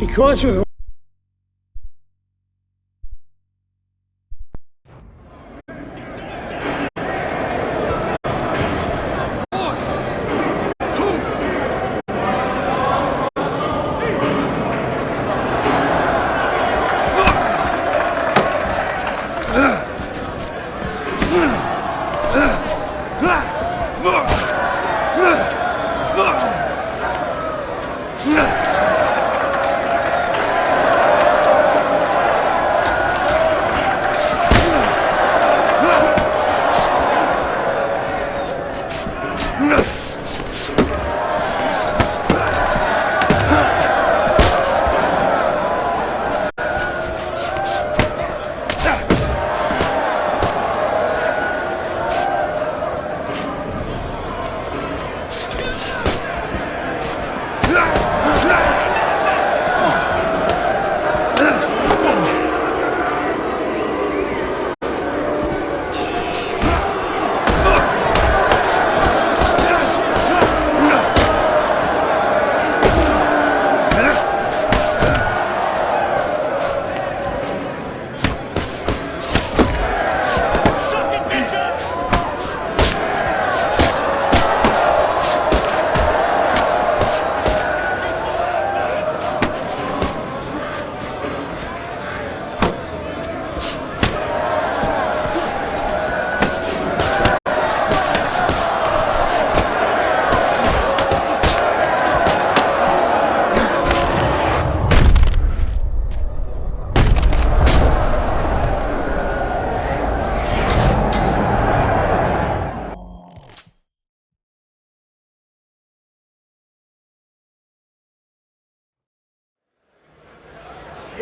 Because of the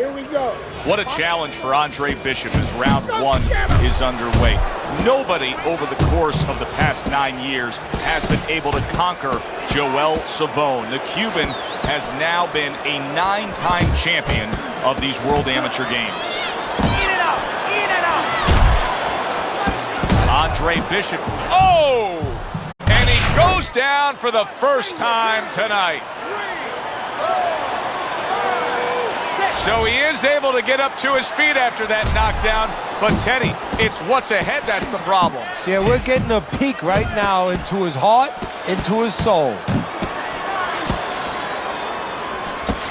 Here we go. What a challenge for Andre Bishop as round one is underway. Nobody over the course of the past 9 years has been able to conquer Joel Savone. The Cuban has now been a 9-time champion of these World Amateur Games. Eat it up! Eat it up! Andre Bishop, oh! And he goes down for the first time tonight. So he is able to get up to his feet after that knockdown. But Teddy, it's what's ahead that's the problem. Yeah, we're getting a peek right now into his heart, into his soul.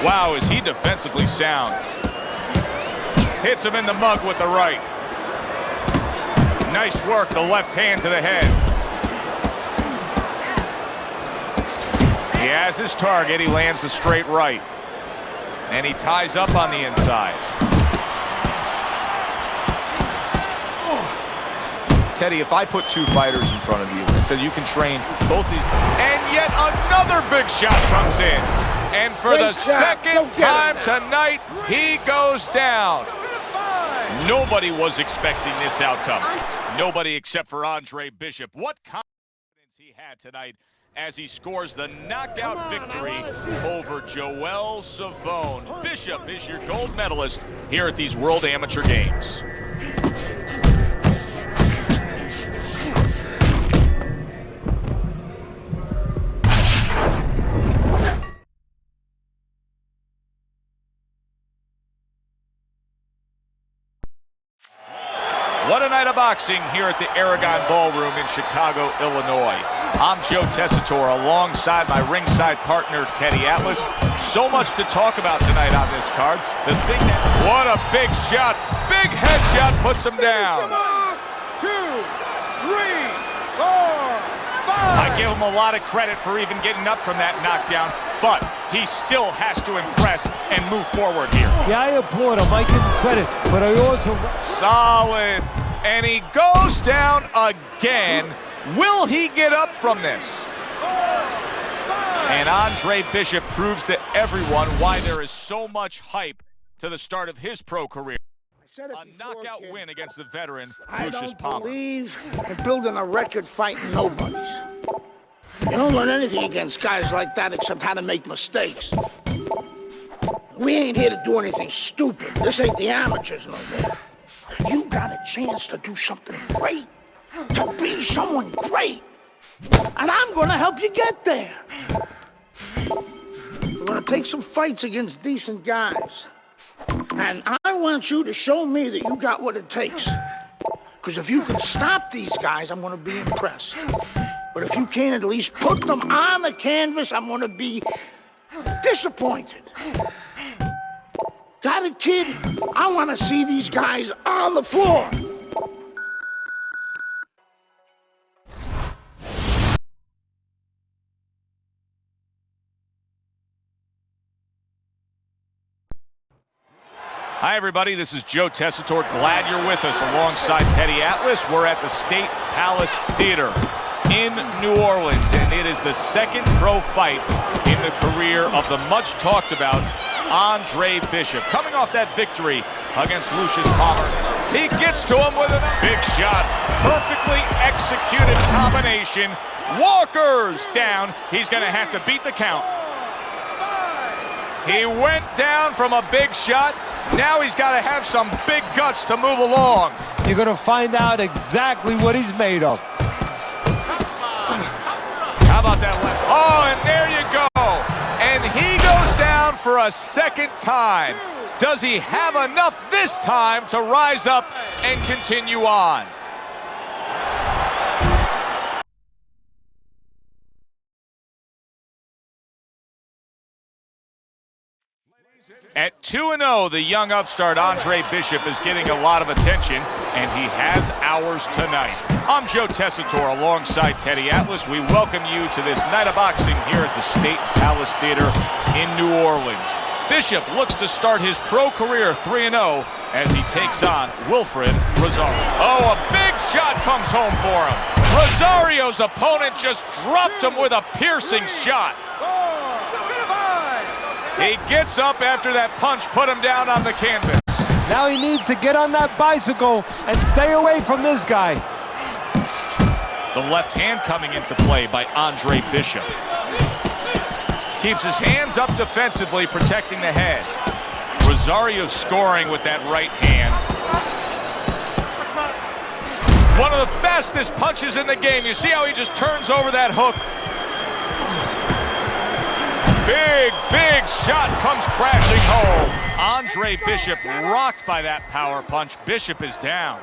Wow, is he defensively sound. Hits him in the mug with the right. Nice work, the left hand to the head. He has his target, he lands the straight right. And he ties up on the inside. Teddy, if I put two fighters in front of you and said you can train both these... And yet another big shot comes in. And for the second time tonight, he goes down. Nobody was expecting this outcome. Nobody except for Andre Bishop. What confidence he had tonight as he scores the knockout victory over Joel Savone. Bishop is your gold medalist here at these World Amateur Games. What a night of boxing here at the Aragon Ballroom in Chicago, Illinois. I'm Joe Tessitore alongside my ringside partner, Teddy Atlas. So much to talk about tonight on this card. The thing that... What a big shot. Big headshot puts him down. 2, 3, 4, 5. I give him a lot of credit for even getting up from that knockdown, but he still has to impress and move forward here. Yeah, I applaud him. I give him credit, but I also... Solid. And he goes down again. Will he get up from this? And Andre Bishop proves to everyone why there is so much hype to the start of his pro career. A knockout win against the veteran, Lucius Palmer. I don't believe in building a record fighting nobodies. You don't learn anything against guys like that except how to make mistakes. We ain't here to do anything stupid. This ain't the amateurs no more. You got a chance to do something great, to be someone great. And I'm gonna help you get there. We're gonna take some fights against decent guys. And I want you to show me that you got what it takes. Because if you can stop these guys, I'm gonna be impressed. But if you can't at least put them on the canvas, I'm gonna be disappointed. Got it, kid? I wanna see these guys on the floor. Hi, everybody. This is Joe Tessitore. Glad you're with us alongside Teddy Atlas. We're at the State Palace Theater in New Orleans, and it is the second pro fight in the career of the much-talked-about Andre Bishop. Coming off that victory against Lucius Palmer, he gets to him with a big shot. Perfectly executed combination. Walker's down. He's going to have to beat the count. He went down from a big shot. Now he's got to have some big guts to move along. You're going to find out exactly what he's made of. How about that left? Oh, and there you go. And he goes down for a second time. Does he have enough this time to rise up and continue on? At 2-0, the young upstart Andre Bishop is getting a lot of attention, and he has ours tonight. I'm Joe Tessitore alongside Teddy Atlas. We welcome you to this night of boxing here at the State Palace Theater in New Orleans. Bishop looks to start his pro career 3-0 as he takes on Wilfred Rosario. Oh, a big shot comes home for him. Rosario's opponent just dropped him with a piercing shot. He gets up after that punch, put him down on the canvas. Now he needs to get on that bicycle and stay away from this guy. The left hand coming into play by Andre Bishop. Keeps his hands up defensively, protecting the head. Rosario scoring with that right hand. One of the fastest punches in the game. You see how he just turns over that hook? Big shot comes crashing home. Andre Bishop rocked by that power punch. Bishop is down.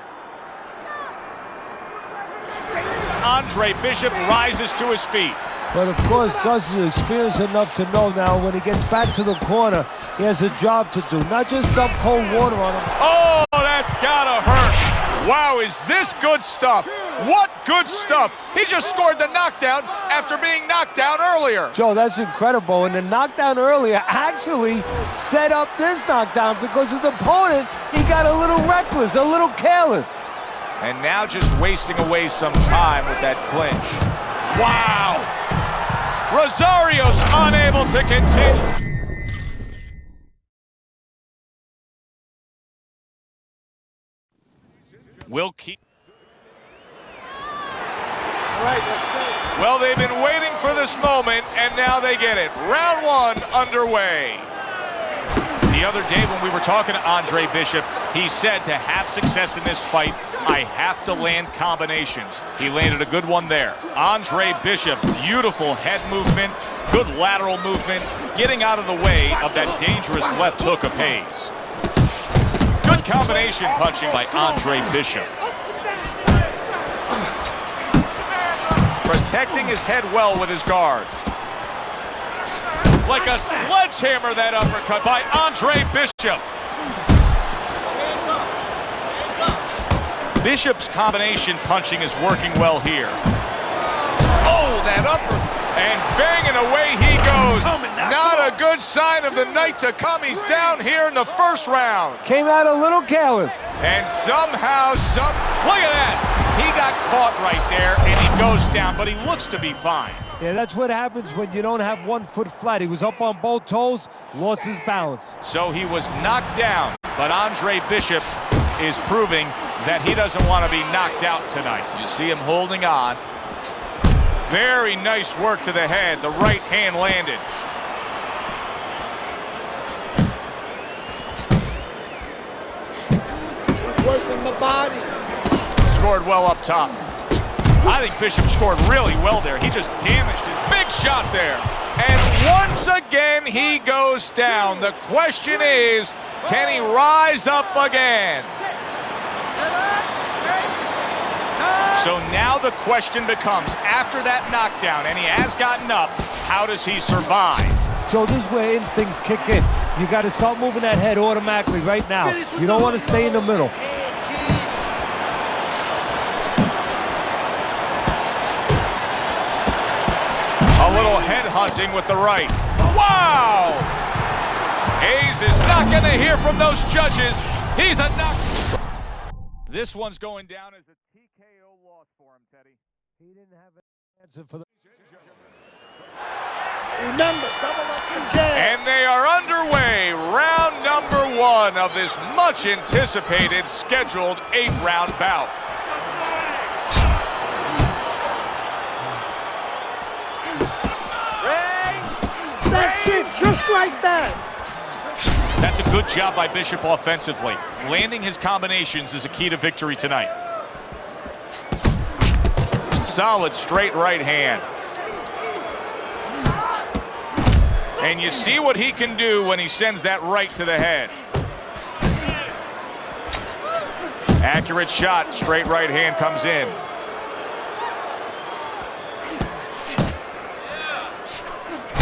Andre Bishop rises to his feet. But of course, Gus is experienced enough to know now when he gets back to the corner, he has a job to do. Not just dump cold water on him. Oh, that's gotta hurt. Wow, is this good stuff? What good stuff. He just scored the knockdown after being knocked down earlier. Joe, that's incredible. And the knockdown earlier actually set up this knockdown because his opponent, he got a little reckless, a little careless. And now just wasting away some time with that clinch. Wow! Rosario's unable to continue. Will keep. Well, they've been waiting for this moment, and now they get it. Round one underway. The other day when we were talking to Andre Bishop, he said to have success in this fight, I have to land combinations. He landed a good one there. Andre Bishop, beautiful head movement, good lateral movement, getting out of the way of that dangerous left hook of Hayes. Good combination punching by Andre Bishop. Protecting his head well with his guards. Like a sledgehammer, that uppercut by Andre Bishop. Bishop's combination punching is working well here. Oh, that upper, and banging away he goes. Not a good sign of the night to come. He's down here in the first round. Came out a little careless. And somehow, look at that. He got caught right there, and he goes down, but he looks to be fine. Yeah, that's what happens when you don't have 1 foot flat. He was up on both toes, lost his balance. So he was knocked down, but Andre Bishop is proving that he doesn't want to be knocked out tonight. You see him holding on. Very nice work to the head. The right hand landed. Working the body. Scored well up top. I think Bishop scored really well there. He just damaged it. Big shot there. And once again, he goes down. The question is, can he rise up again? So now the question becomes, after that knockdown, and he has gotten up, how does he survive? So this is where instincts kick in. You got to start moving that head automatically right now. You don't want to stay in the middle. A little head hunting with the right. Wow! Hayes is not going to hear from those judges. He's a knock. This one's going down as a TKO loss for him, Teddy. He didn't have an answer for the... Remember, double up the jab. And they are underway. Round number 1 of this much anticipated scheduled 8-round bout. That's it, just like that. That's a good job by Bishop offensively. Landing his combinations is a key to victory tonight. Solid straight right hand. And you see what he can do when he sends that right to the head. Accurate shot, straight right hand comes in.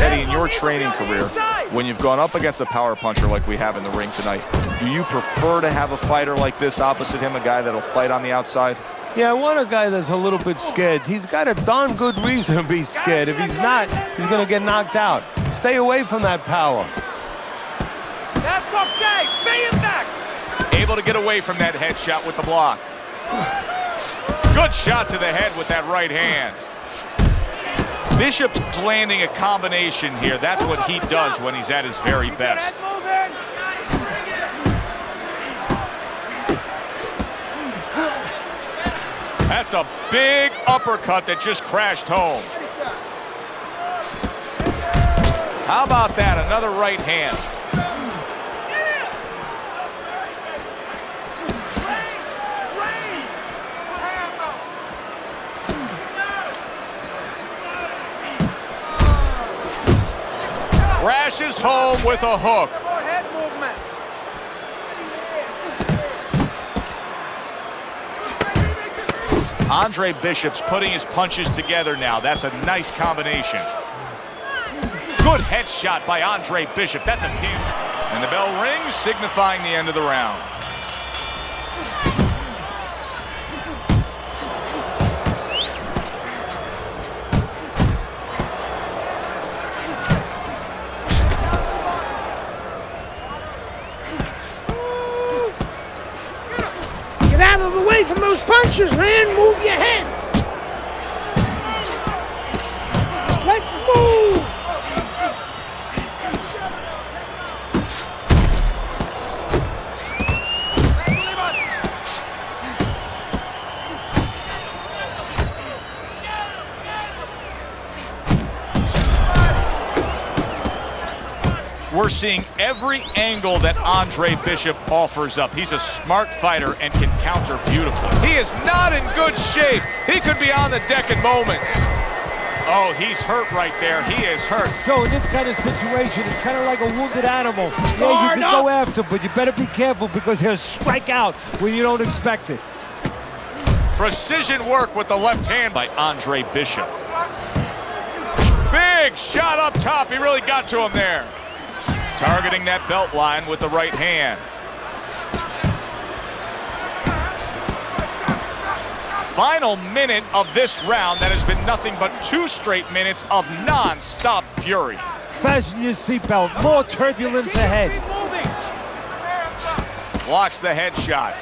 Eddie, in your training career, when you've gone up against a power puncher like we have in the ring tonight, do you prefer to have a fighter like this opposite him, a guy that'll fight on the outside? Yeah, I want a guy that's a little bit scared. He's got a darn good reason to be scared. If he's not, he's going to get knocked out. Stay away from that power. That's okay. Pay him back. Able to get away from that headshot with the block. Good shot to the head with that right hand. Bishop's landing a combination here. That's what he does when he's at his very best. That's a big uppercut that just crashed home. How about that? Another right hand. Crashes home with a hook. Head movement. Andre Bishop's putting his punches together now. That's a nice combination. Good headshot by Andre Bishop. That's a damn... And the bell rings, signifying the end of the round. Get out of the way from those punches, man. Move your head. Let's move. We're seeing every angle that Andre Bishop offers up. He's a smart fighter and can counter beautifully. He is not in good shape. He could be on the deck in moments. Oh, he's hurt right there. He is hurt. So in this kind of situation, it's kind of like a wounded animal. Yeah, you can go after, but you better be careful because he'll strike out when you don't expect it. Precision work with the left hand by Andre Bishop. Big shot up top. He really got to him there. Targeting that belt line with the right hand. Final minute of this round that has been nothing but 2 straight minutes of non-stop fury. Fasten your seatbelt. More turbulence ahead. Blocks the headshot.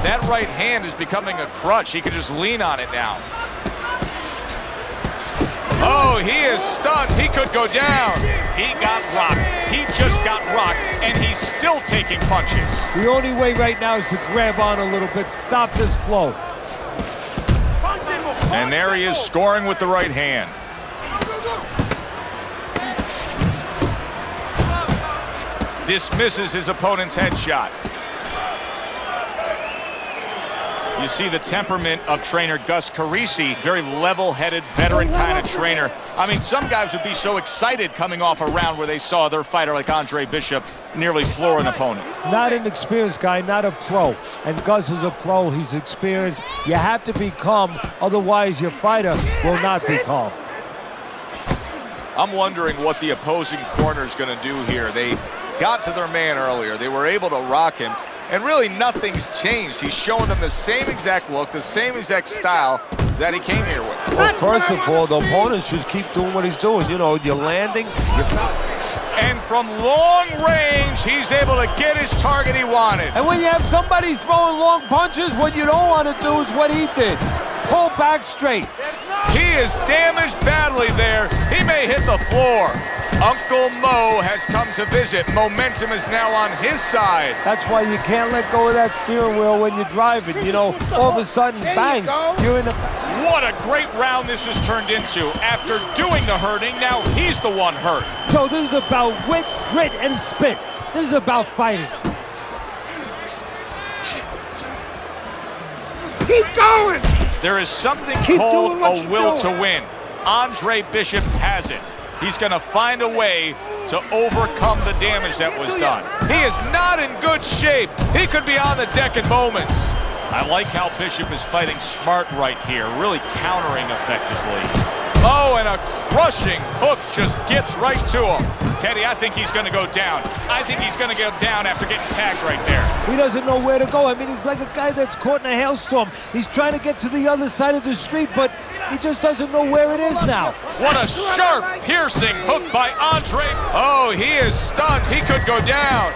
That right hand is becoming a crutch. He can just lean on it now. Oh, he is stunned. He could go down. He got rocked. He just got rocked, and he's still taking punches. The only way right now is to grab on a little bit, stop this flow. And there he is scoring with the right hand. Dismisses his opponent's headshot. You see the temperament of trainer Gus Carisi, very level-headed, veteran kind of trainer. I mean, some guys would be so excited coming off a round where they saw their fighter like Andre Bishop nearly floor an opponent. Not an experienced guy, not a pro. And Gus is a pro, he's experienced. You have to be calm, otherwise your fighter will not be calm. I'm wondering what the opposing corner is going to do here. They got to their man earlier. They were able to rock him. And really nothing's changed. He's showing them the same exact look, the same exact style that he came here with. Well, first of all, the opponent should keep doing what he's doing. You know, you're landing, and from long range, he's able to get his target he wanted. And when you have somebody throwing long punches, what you don't want to do is what he did. Pull back straight. He is damaged badly there. He may hit the floor. Uncle Mo has come to visit. Momentum is now on his side. That's why you can't let go of that steering wheel when you're driving. You know, all of a sudden, bang, you're in the... What a great round this has turned into. After doing the hurting, now he's the one hurt. So this is about wit, grit, and spit. This is about fighting. Keep going! There is something called a will to win. Andre Bishop has it. He's going to find a way to overcome the damage that was done. He is not in good shape. He could be on the deck in moments. I like how Bishop is fighting smart right here, really countering effectively. Oh, and a crushing hook just gets right to him. Teddy, I think he's going to go down. I think he's going to go down after getting tagged right there. He doesn't know where to go. I mean, he's like a guy that's caught in a hailstorm. He's trying to get to the other side of the street, but he just doesn't know where it is now. What a sharp, piercing hook by Andre. Oh, he is stunned. He could go down.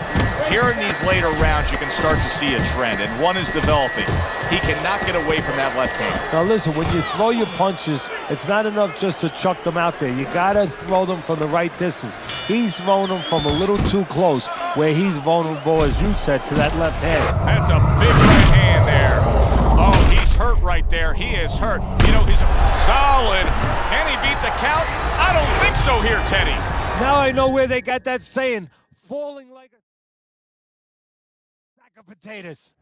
Here in these later rounds, you can start to see a trend, and one is developing. He cannot get away from that left hand. Now listen, when you throw your punches, it's not enough just to chuck them out there. You gotta throw them from the right distance. He's throwing them from a little too close, where he's vulnerable, as you said, to that left hand. That's a big right hand there. Oh, he's hurt right there. He is hurt. You know, he's solid. Can he beat the count? I don't think so here, Teddy. Now I know where they got that saying, falling like a sack of potatoes.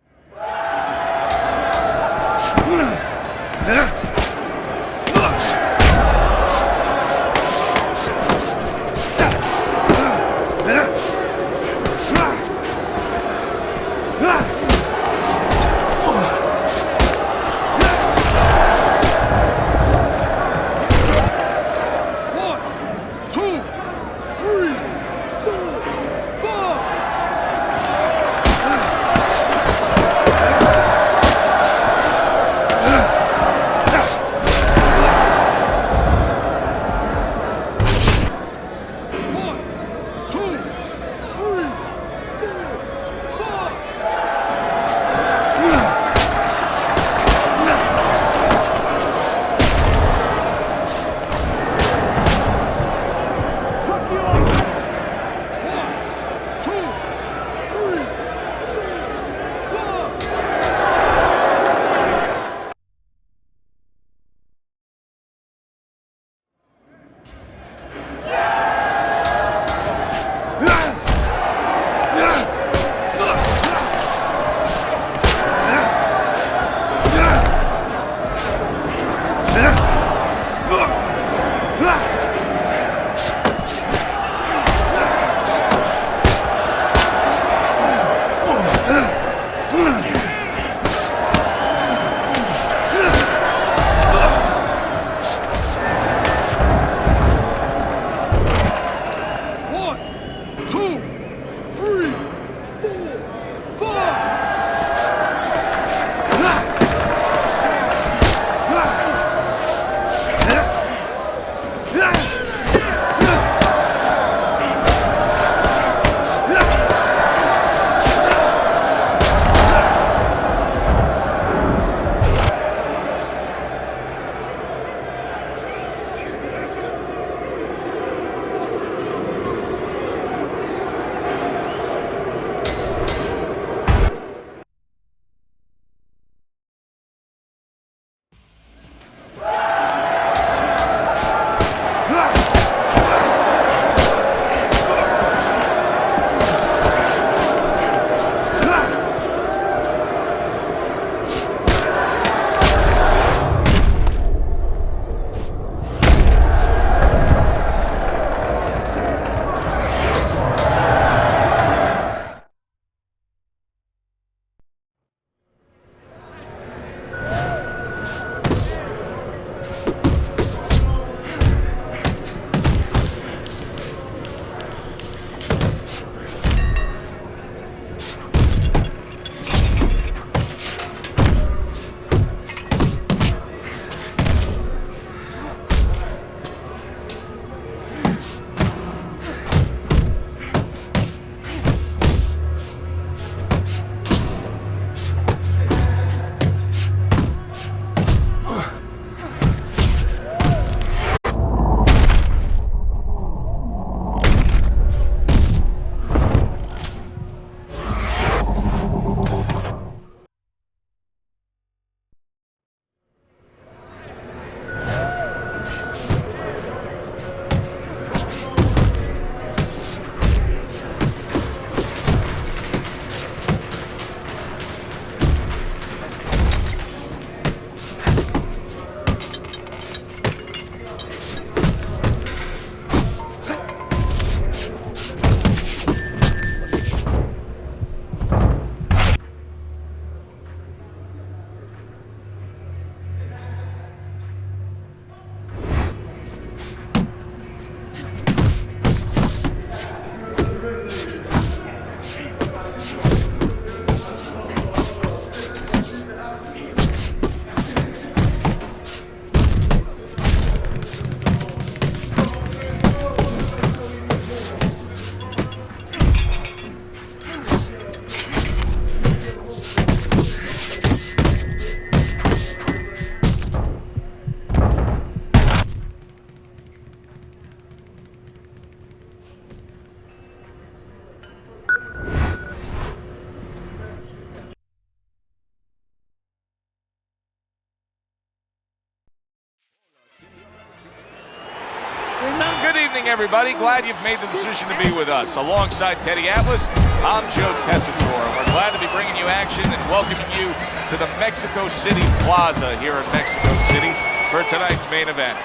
everybody. Glad you've made the decision to be with us. Alongside Teddy Atlas, I'm Joe Tessitore. We're glad to be bringing you action and welcoming you to the Mexico City Plaza here in Mexico City for tonight's main event.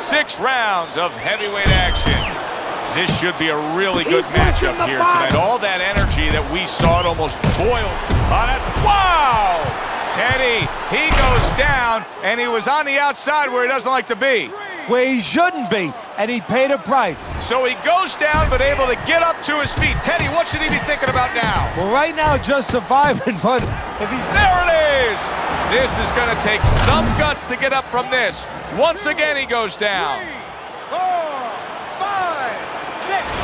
6 rounds of heavyweight action. This should be a really good matchup here tonight. All that energy that we saw, it almost boiled. Wow! Teddy, he goes down, and he was on the outside where he doesn't like to be. Where he shouldn't be, and he paid a price. So he goes down, but able to get up to his feet. Teddy, what should he be thinking about now? Well, right now, just surviving, but if he... There it is! This is going to take some guts to get up from this. Once again, he goes down. 3, 4, 5, 6.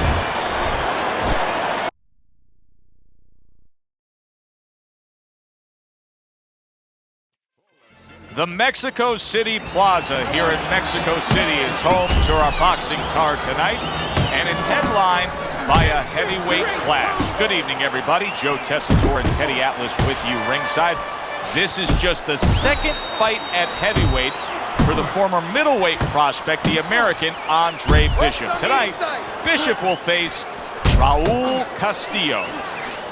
The Mexico City Plaza here in Mexico City is home to our boxing card tonight, and it's headlined by a heavyweight clash. Good evening, everybody. Joe Tessitore and Teddy Atlas with you ringside. This is just the second fight at heavyweight for the former middleweight prospect, the American Andre Bishop. Tonight, Bishop will face Raul Castillo.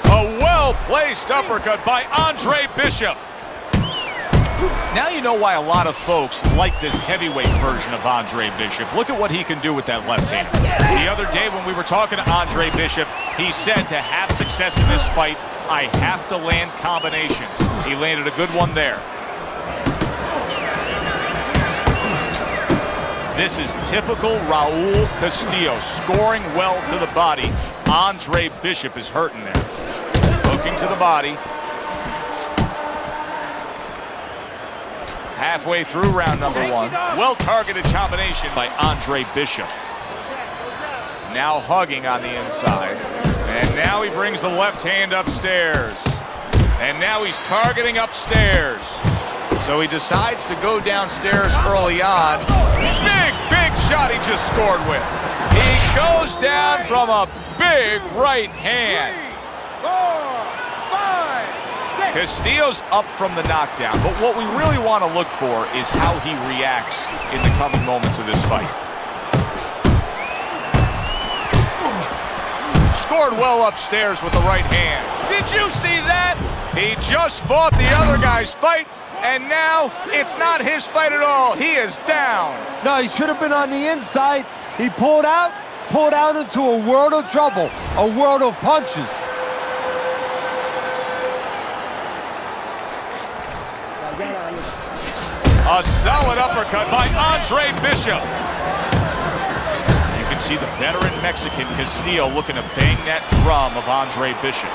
A well-placed uppercut by Andre Bishop. Now you know why a lot of folks like this heavyweight version of Andre Bishop. Look at what he can do with that left hand. The other day when we were talking to Andre Bishop, he said to have success in this fight, I have to land combinations. He landed a good one there. This is typical Raul Castillo, scoring well to the body. Andre Bishop is hurting there. Hooking to the body. Halfway through round number 1. Well-targeted combination by Andre Bishop. Now hugging on the inside. And now he brings the left hand upstairs. And now he's targeting upstairs. So he decides to go downstairs early on. Big shot he just scored with. He goes down from a big right hand. 3, 4, 5, 6. Castillo's up from the knockdown, but what we really want to look for is how he reacts in the coming moments of this fight. Scored well upstairs with the right hand. Did you see that? He just fought the other guy's fight, and now it's not his fight at all. He is down. No, he should have been on the inside. He pulled out into a world of trouble, a world of punches. A solid uppercut by Andre Bishop. You can see the veteran Mexican Castillo looking to bang that drum of Andre Bishop.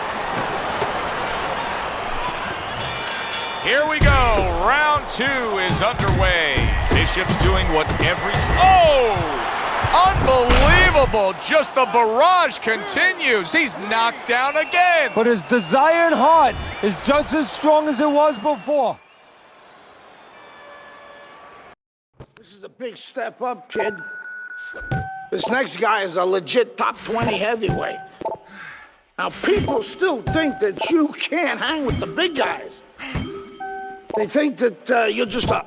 Here we go. Round 2 is underway. Bishop's doing what unbelievable. Just the barrage continues. He's knocked down again. But his desire and heart is just as strong as it was before. This is a big step up, kid. This next guy is a legit top 20 heavyweight. Now, people still think that you can't hang with the big guys. They think that you're just a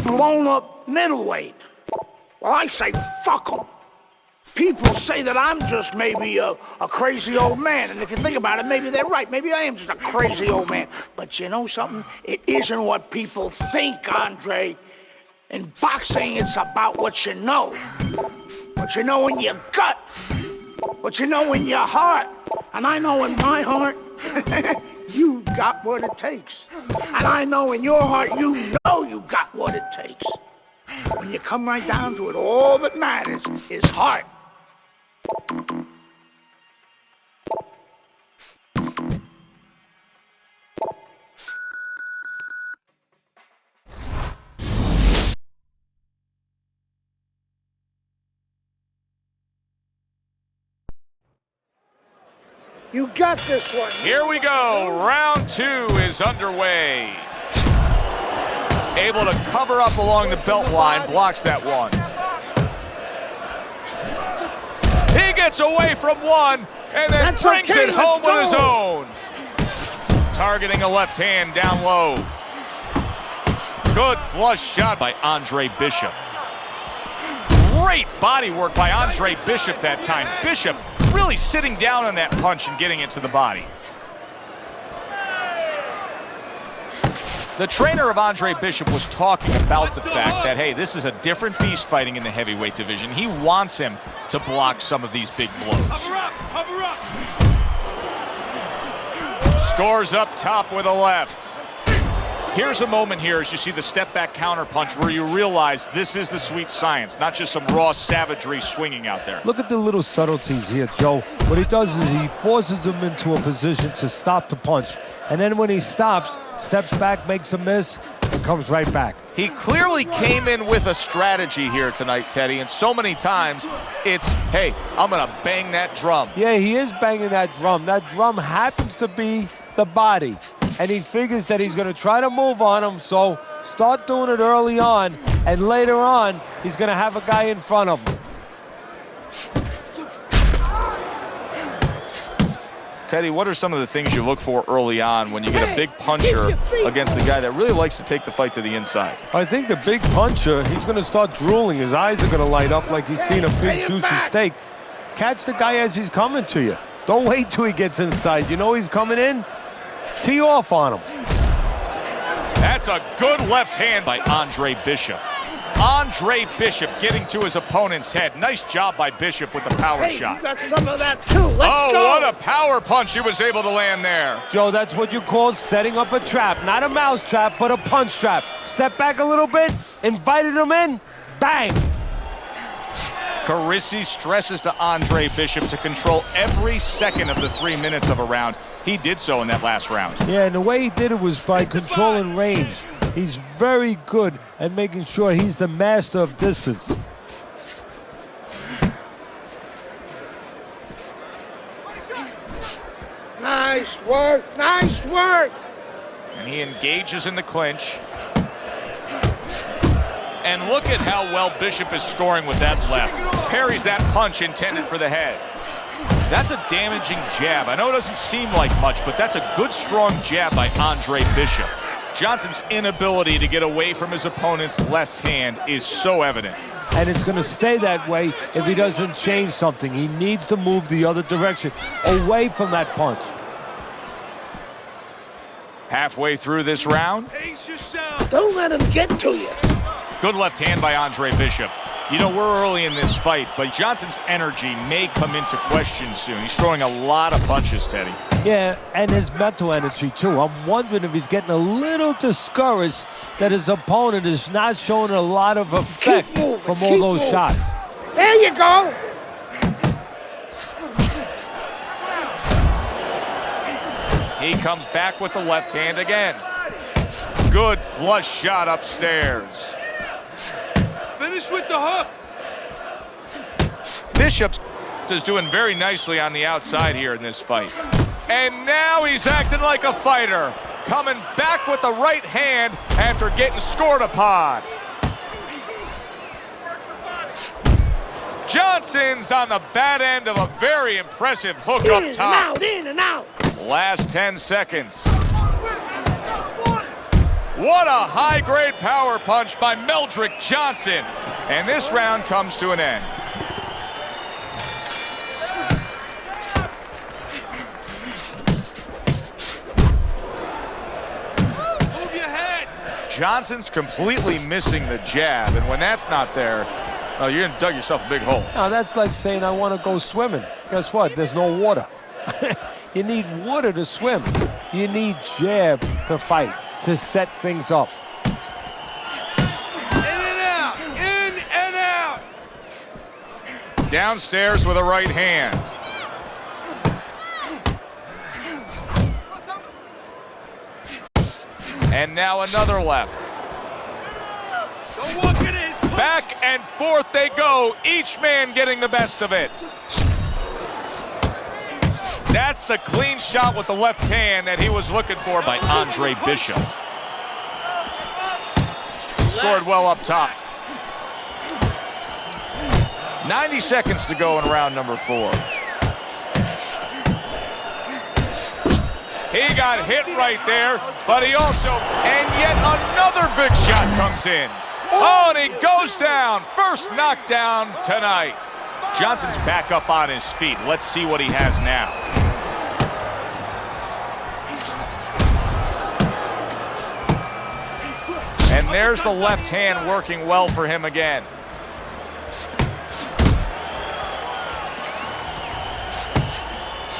blown-up middleweight. Well, I say, fuck them. People say that I'm just maybe a crazy old man, and if you think about it, maybe they're right. Maybe I am just a crazy old man. But you know something? It isn't what people think, Andre. In boxing, it's about what you know. What you know in your gut. What you know in your heart. And I know in my heart, you got what it takes. And I know in your heart, you know you got what it takes. When you come right down to it, all that matters is heart. You got this one. Here we go. Round 2 is underway. Able to cover up along the belt line, blocks that one. He gets away from one and then brings it home with his own. Targeting a left hand down low. Good flush shot by Andre Bishop. Great body work by Andre Bishop that time. Bishop really sitting down on that punch and getting it to the body. The trainer of Andre Bishop was talking about the fact that, hey, this is a different beast fighting in the heavyweight division. He wants him to block some of these big blows. Cover up, cover up. Scores up top with a left. Here's a moment here as you see the step back counter punch where you realize this is the sweet science, not just some raw savagery swinging out there. Look at the little subtleties here, Joe. What he does is he forces them into a position to stop the punch. And then when he stops, steps back, makes a miss, and comes right back. He clearly came in with a strategy here tonight, Teddy, and so many times it's, hey, I'm going to bang that drum. Yeah, he is banging that drum. That drum happens to be the body. And he figures that he's going to try to move on him, so start doing it early on, and later on, he's going to have a guy in front of him. Teddy, what are some of the things you look for early on when you get a big puncher against a guy that really likes to take the fight to the inside? I think the big puncher, he's going to start drooling. His eyes are going to light up like he's seen a big, juicy steak. Catch the guy as he's coming to you. Don't wait till he gets inside. You know he's coming in? Tee off on him. That's a good left hand by Andre Bishop. Andre Bishop getting to his opponent's head. Nice job by Bishop with the power shot. You got some of that too. Let's go. What a power punch he was able to land there. Joe, that's what you call setting up a trap. Not a mouse trap, but a punch trap. Step back a little bit, invited him in, bang. Carisi stresses to Andre Bishop to control every second of the 3 minutes of a round. He did so in that last round. Yeah, and the way he did it was by controlling range. He's very good at making sure he's the master of distance. Nice work, nice work. And he engages in the clinch. And look at how well Bishop is scoring with that left. Parries that punch intended for the head. That's a damaging jab. I know it doesn't seem like much, but that's a good, strong jab by Andre Bishop. Johnson's inability to get away from his opponent's left hand is so evident. And it's going to stay that way if he doesn't change something. He needs to move the other direction, away from that punch. Halfway through this round. Pace yourself. Don't let him get to you. Good left hand by Andre Bishop. You know, we're early in this fight, but Johnson's energy may come into question soon. He's throwing a lot of punches, Teddy. Yeah, and his mental energy, too. I'm wondering if he's getting a little discouraged that his opponent is not showing a lot of effect from all those shots. There you go. He comes back with the left hand again. Good flush shot upstairs. Finish with the hook. Bishop is doing very nicely on the outside here in this fight. And now he's acting like a fighter. Coming back with the right hand after getting scored upon. Johnson's on the bad end of a very impressive hook up top. In and out. Last 10 seconds. What a high-grade power punch by Meldrick Johnson. And this round comes to an end. Move your head. Johnson's completely missing the jab, and when that's not there, oh, you're gonna dug yourself a big hole. Now, that's like saying I want to go swimming. Guess what? There's no water. You need water to swim. You need jab to fight, to set things up. In and out. In and out. Downstairs with a right hand. And now another left. Don't walk in his punch. Back and forth they go, each man getting the best of it. That's the clean shot with the left hand that he was looking for by Andre Bishop. Scored well up top. 90 seconds to go in round number 4. He got hit right there, but he also, and yet another big shot comes in. Oh, and he goes down. First knockdown tonight. Johnson's back up on his feet. Let's see what he has now. And there's the left hand working well for him again.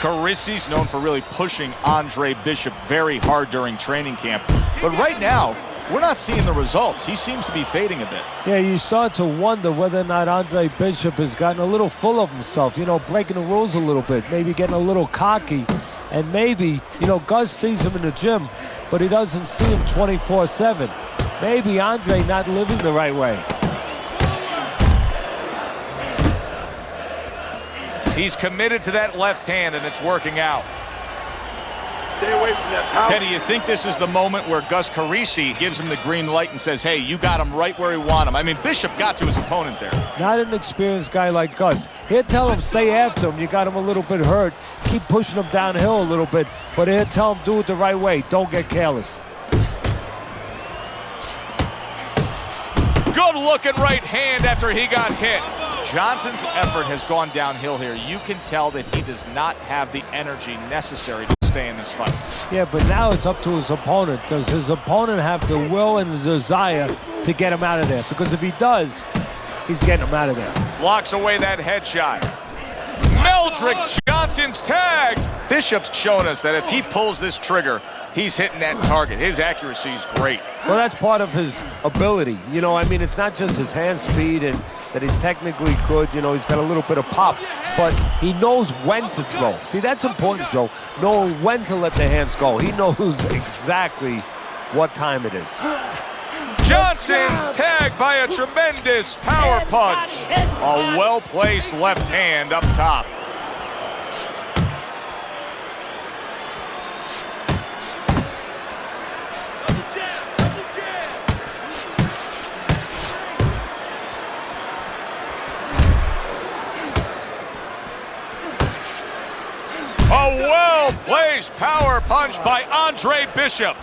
Carisi's known for really pushing Andre Bishop very hard during training camp. But right now, we're not seeing the results. He seems to be fading a bit. Yeah, you start to wonder whether or not Andre Bishop has gotten a little full of himself, you know, breaking the rules a little bit, maybe getting a little cocky. And maybe, you know, Gus sees him in the gym, but he doesn't see him 24/7. Maybe Andre not living the right way. He's committed to that left hand, and it's working out. Stay away from that power. Teddy, you think this is the moment where Gus Carisi gives him the green light and says, hey, you got him right where you want him? I mean, Bishop got to his opponent there. Not an experienced guy like Gus. He'll tell him, stay after him. You got him a little bit hurt. Keep pushing him downhill a little bit. But he'll tell him, do it the right way. Don't get careless. Good looking right hand after he got hit. Johnson's effort has gone downhill here. You can tell that he does not have the energy necessary to stay in this fight. Yeah, but now it's up to his opponent. Does his opponent have the will and the desire to get him out of there? Because if he does, he's getting him out of there. Blocks away that headshot. Meldrick Johnson's tagged. Bishop's shown us that if he pulls this trigger, he's hitting that target. His accuracy is great. Well, that's part of his ability. You know, I mean, it's not just his hand speed and that he's technically good. You know, he's got a little bit of pop, but he knows when to throw. See, that's important, Joe. Knowing when to let the hands go. He knows exactly what time it is. Johnson's tagged by a tremendous power punch. A well-placed left hand up top. A well-placed power punch by Andre Bishop.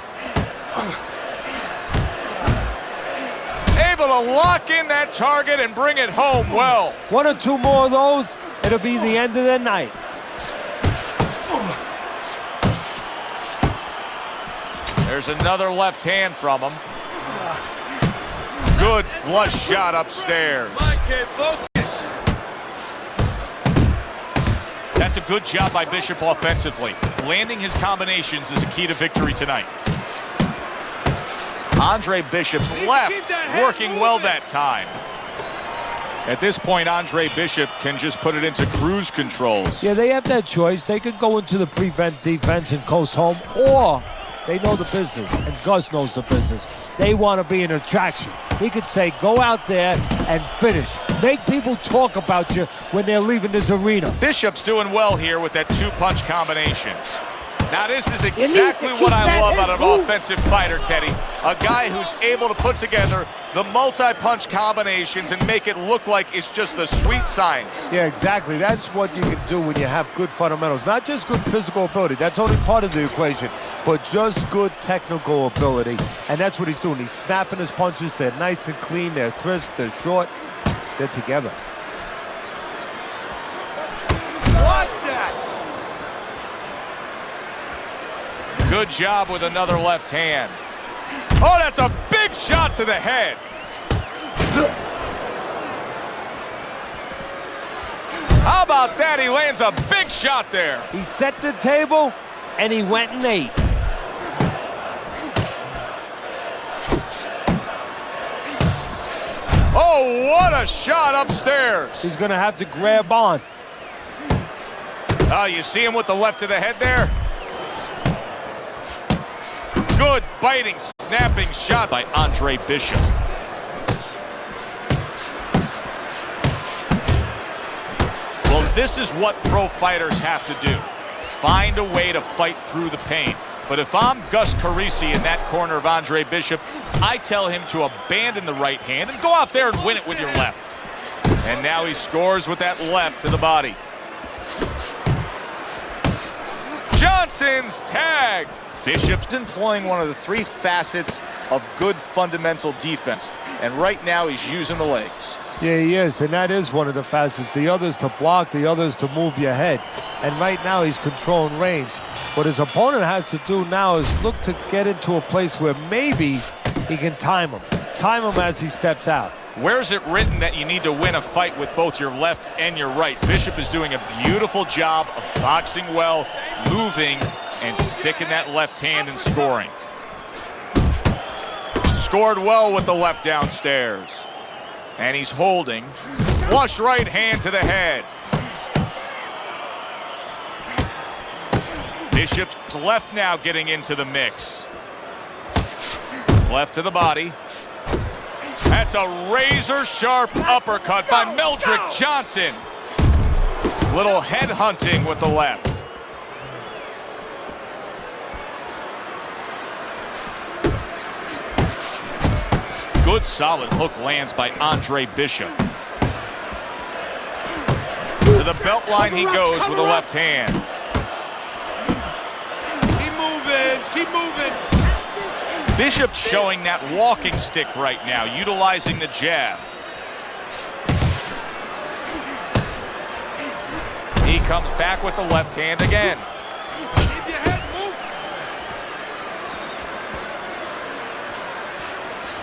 Able to lock in that target and bring it home well. One or two more of those, it'll be the end of the night. There's another left hand from him. Good flush shot upstairs. That's a good job by Bishop offensively. Landing his combinations is a key to victory tonight. Andre Bishop's left working well that time. At this point, Andre Bishop can just put it into cruise controls. Yeah, they have that choice. They could go into the prevent defense and coast home, or they know the business, and Gus knows the business. They want to be an attraction. He could say, go out there and finish. Make people talk about you when they're leaving this arena. Bishop's doing well here with that two-punch combination. Now this is exactly what I love out of an offensive fighter, Teddy. A guy who's able to put together the multi-punch combinations and make it look like it's just the sweet science. Yeah, exactly. That's what you can do when you have good fundamentals. Not just good physical ability. That's only part of the equation. But just good technical ability. And that's what he's doing. He's snapping his punches. They're nice and clean. They're crisp. They're short. They're together. Watch that. Good job with another left hand. Oh, that's a big shot to the head. How about that? He lands a big shot there. He set the table, and he went and ate. Oh, what a shot upstairs. He's going to have to grab on. Oh, you see him with the left to the head there? Good biting, snapping shot by Andre Bishop. Well, this is what pro fighters have to do. Find a way to fight through the pain. But if I'm Gus Carisi in that corner of Andre Bishop, I tell him to abandon the right hand and go out there and win it with your left. And now he scores with that left to the body. Johnson's tagged. Bishop's employing one of the three facets of good fundamental defense. And right now he's using the legs. Yeah, he is, and that is one of the facets. The other is to block, the other is to move your head. And right now he's controlling range. What his opponent has to do now is look to get into a place where maybe he can time him. Time him as he steps out. Where's it written that you need to win a fight with both your left and your right? Bishop is doing a beautiful job of boxing well, moving, and sticking that left hand and scoring. Scored well with the left downstairs. And he's holding. Flush right hand to the head. Bishop's left now getting into the mix. Left to the body. That's a razor-sharp uppercut by Meldrick Johnson. Little head hunting with the left. Good solid hook lands by Andre Bishop. To the belt line he goes with the left hand. Keep moving, keep moving. Bishop's showing that walking stick right now, utilizing the jab. He comes back with the left hand again. Keep your head moving.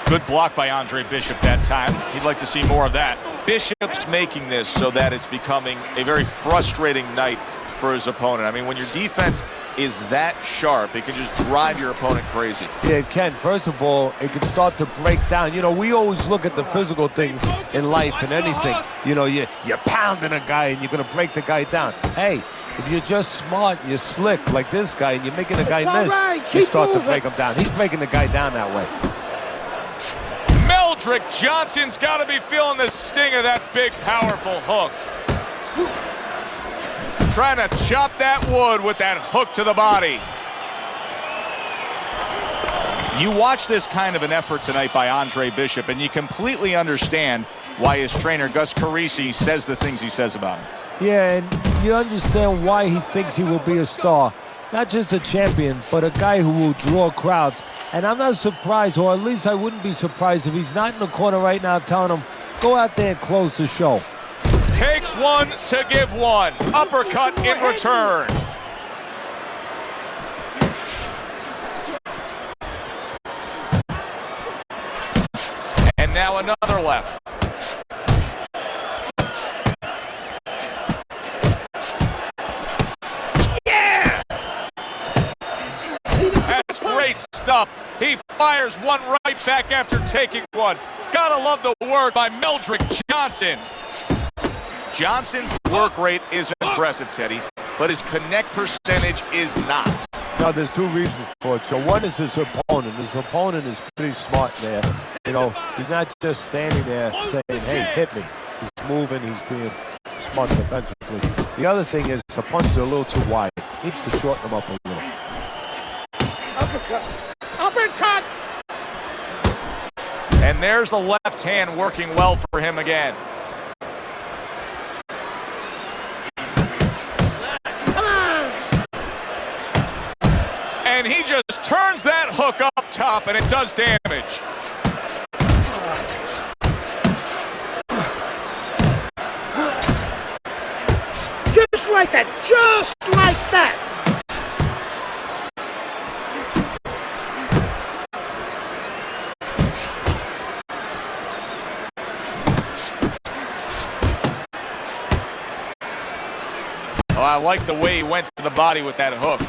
Good block by Andre Bishop that time. He'd like to see more of that. Bishop's making this so that it's becoming a very frustrating night for his opponent. I mean, when your defense is that sharp, it can just drive your opponent crazy. Yeah, it can. First of all, it can start to break down. You know, we always look at the physical things in life and anything. You know, you're pounding a guy and you're going to break the guy down. Hey, if you're just smart and you're slick like this guy and you're making the guy miss, you start to break him down. He's breaking the guy down that way. Meldrick Johnson's got to be feeling the sting of that big, powerful hook. Trying to chop that wood with that hook to the body. You watch this kind of an effort tonight by Andre Bishop, and you completely understand why his trainer, Gus Carisi, says the things he says about him. Yeah, and you understand why he thinks he will be a star. Not just a champion, but a guy who will draw crowds. And I'm not surprised, or at least I wouldn't be surprised if he's not in the corner right now telling him, go out there and close the show. Takes one to give one. Uppercut in return. And now another left. Yeah! That's great stuff. He fires one right back after taking one. Gotta love the work by Meldrick Johnson. Johnson's work rate is impressive, Teddy, but his connect percentage is not. No, there's two reasons for it. So one is his opponent. His opponent is pretty smart there. You know, he's not just standing there saying, hey, hit me. He's moving, he's being smart defensively. The other thing is the punches are a little too wide. Needs to shorten them up a little. Uppercut. Uppercut! And there's the left hand working well for him again. And he just turns that hook up top, and it does damage. Just like that, just like that. Oh, I like the way he went to the body with that hook.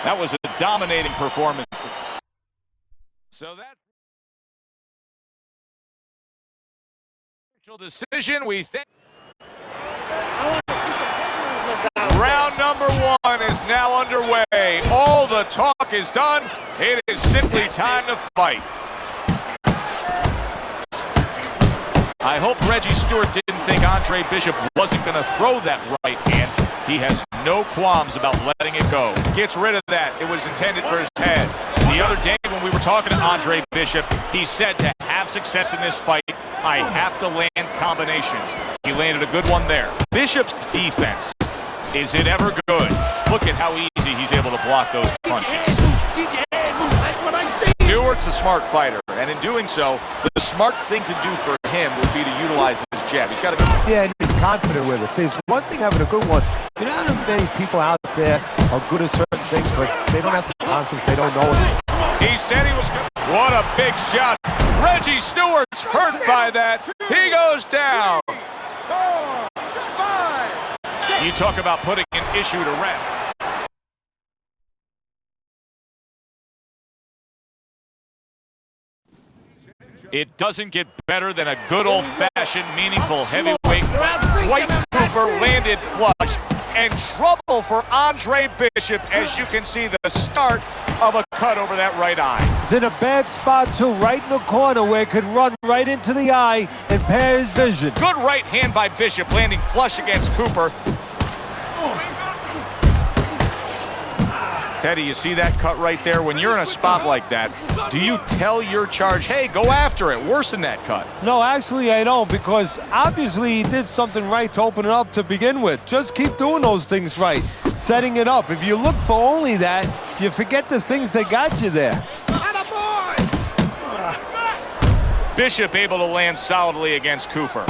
That was a dominating performance. So that decision, we think. Round number one is now underway. All the talk is done. It is simply time to fight. I hope Reggie Stewart didn't think Andre Bishop wasn't going to throw that right hand. He has no qualms about letting it go. Gets rid of that. It was intended for his head. The other day when we were talking to Andre Bishop, he said to have success in this fight, I have to land combinations. He landed a good one there. Bishop's defense, is it ever good? Look at how easy see he's able to block those punches. Stewart's a smart fighter, and in doing so, the smart thing to do for him would be to utilize his jab. He's got a good... Yeah, and he's confident with it. See, it's one thing having a good one. You know how many people out there are good at certain things, but they don't have the confidence, they don't know it. He said he was good. What a big shot. Reggie Stewart's hurt by that. He goes down. 4, 5. You talk about putting an issue to rest. It doesn't get better than a good old-fashioned, meaningful heavyweight. Dwight Cooper landed flush, and trouble for Andre Bishop, as you can see the start of a cut over that right eye. It's in a bad spot, too, right in the corner where it could run right into the eye and impair his vision. Good right hand by Bishop, landing flush against Cooper. Teddy, you see that cut right there? When you're in a spot like that, do you tell your charge, hey, go after it, worsen that cut? No, actually I don't, because obviously he did something right to open it up to begin with. Just keep doing those things right, setting it up. If you look for only that, you forget the things that got you there. Bishop able to land solidly against Cooper.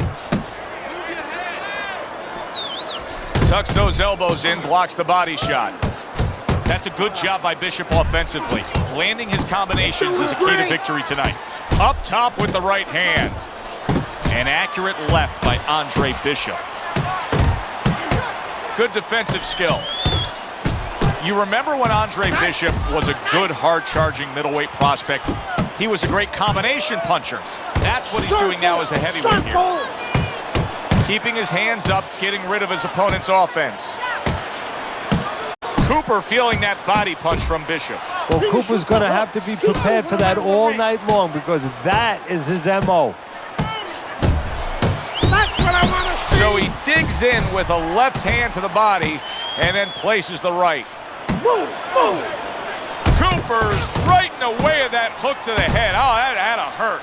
Tucks those elbows in, blocks the body shot. That's a good job by Bishop offensively. Landing his combinations is a key to victory tonight. Up top with the right hand. An accurate left by Andre Bishop. Good defensive skill. You remember when Andre Bishop was a good, hard-charging middleweight prospect? He was a great combination puncher. That's what he's doing now as a heavyweight here. Keeping his hands up, getting rid of his opponent's offense. Cooper feeling that body punch from Bishop. Well, Cooper's going to have to be prepared for that all night long, because that is his M.O. That's what I want to see. So he digs in with a left hand to the body and then places the right. Move, move. Cooper's right in the way of that hook to the head. Oh, that had to hurt.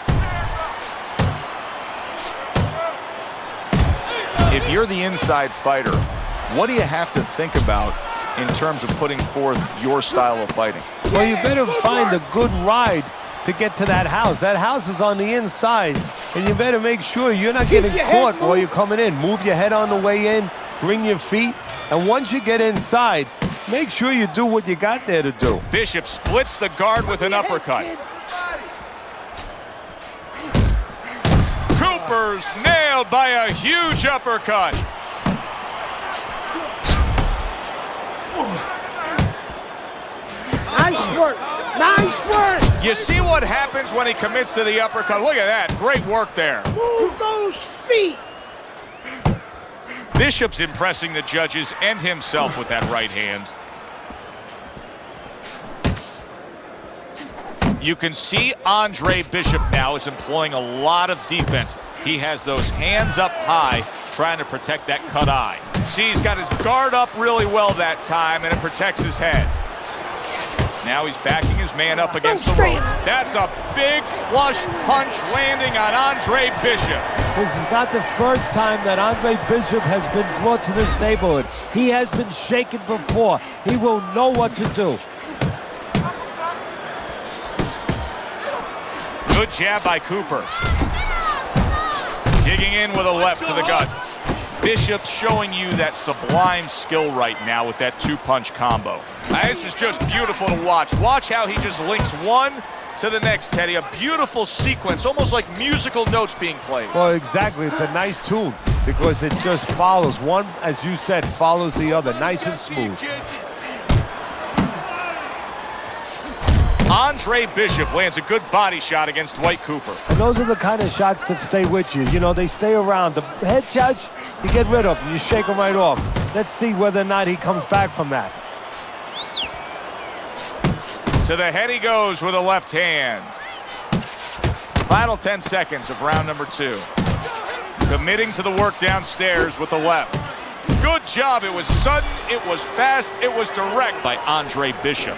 If you're the inside fighter, what do you have to think about in terms of putting forth your style of fighting? Well, you better find a good ride to get to that house. That house is on the inside, and you better make sure you're not getting caught while you're coming in. Move your head on the way in, bring your feet, and once you get inside, make sure you do what you got there to do. Bishop splits the guard with an uppercut. Cooper's nailed by a huge uppercut. Nice work. Nice work. You see what happens when he commits to the uppercut? Look at that. Great work there. Move those feet. Bishop's impressing the judges and himself with that right hand. You can see Andre Bishop now is employing a lot of defense. He has those hands up high, trying to protect that cut eye. See, he's got his guard up really well that time, and it protects his head. Now he's backing his man up against the rope. That's a big flush punch landing on Andre Bishop. This is not the first time that Andre Bishop has been brought to this neighborhood. He has been shaken before. He will know what to do. Good jab by Cooper. Digging in with a left to the gut. Bishop showing you that sublime skill right now with that two-punch combo. This is just beautiful to watch. Watch how he just links one to the next, Teddy. A beautiful sequence, almost like musical notes being played. Well, exactly. It's a nice tune because it just follows. One, as you said, follows the other. Nice and smooth. Andre Bishop lands a good body shot against Dwight Cooper. And those are the kind of shots that stay with you. You know, they stay around. The head shots, you get rid of them. You shake them right off. Let's see whether or not he comes back from that. To the head he goes with a left hand. Final 10 seconds of round number 2. Committing to the work downstairs with the left. Good job. It was sudden, it was fast, it was direct by Andre Bishop.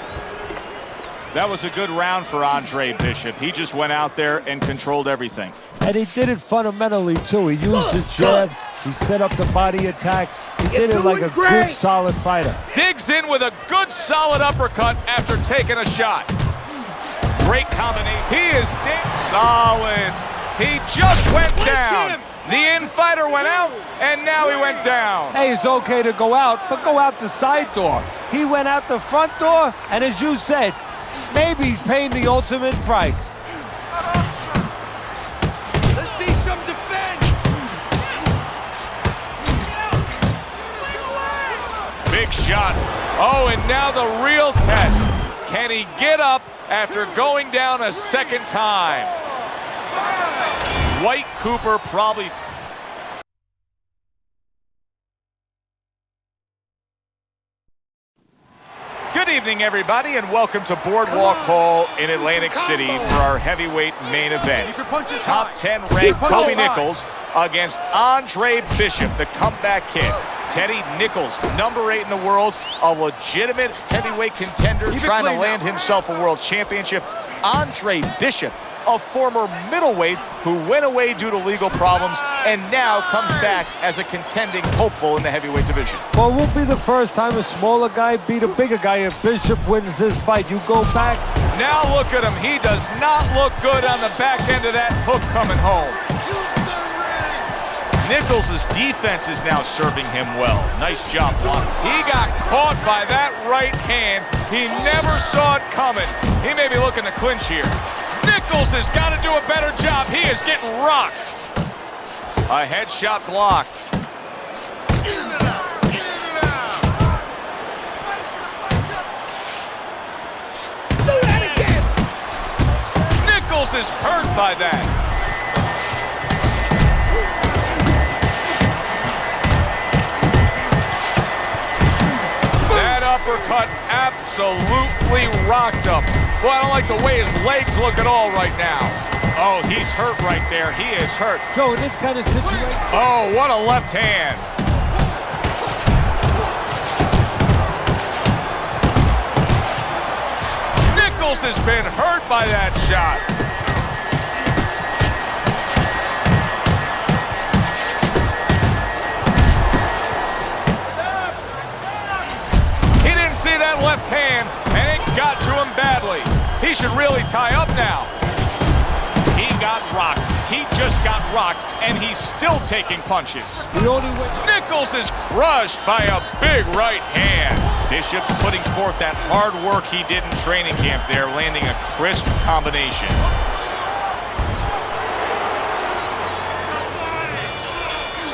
That was a good round for Andre Bishop. He just went out there and controlled everything. And he did it fundamentally, too. He used the jab. He set up the body attack. He did it like a good, solid fighter. Digs in with a good, solid uppercut after taking a shot. Great combination. He is solid. He just went down. The in-fighter went out, and now he went down. Hey, it's okay to go out, but go out the side door. He went out the front door, and as you said, maybe he's paying the ultimate price. Let's see some defense. Big shot. Oh, and now the real test. Can he get up after going down a second time? White Cooper probably... Good evening, everybody, and welcome to Boardwalk Hall in Atlantic City for our heavyweight main event. Top 10 ranked Kobe Nichols against Andre Bishop, the comeback kid. Teddy Nichols, number 8 in the world, a legitimate heavyweight contender trying to land himself a world championship. Andre Bishop, a former middleweight who went away due to legal problems and now comes back as a contending hopeful in the heavyweight division. Well, it won't be the first time a smaller guy beat a bigger guy if Bishop wins this fight. You go back. Now look at him. He does not look good on the back end of that hook coming home. Nichols' defense is now serving him well. Nice job, Block. He got caught by that right hand. He never saw it coming. He may be looking to clinch here. Nichols has got to do a better job. He is getting rocked. A headshot blocked. Do that again. Nichols is hurt by that. That uppercut absolutely rocked him. Boy, I don't like the way his legs look at all right now. Oh, he's hurt right there. He is hurt. So in this kind of situation... Oh, what a left hand. Nichols has been hurt by that shot. He didn't see that left hand, and it got to him badly. He should really tie up now. He got rocked. He just got rocked, and he's still taking punches. The only way... Nichols is crushed by a big right hand. Bishop's putting forth that hard work he did in training camp there, landing a crisp combination.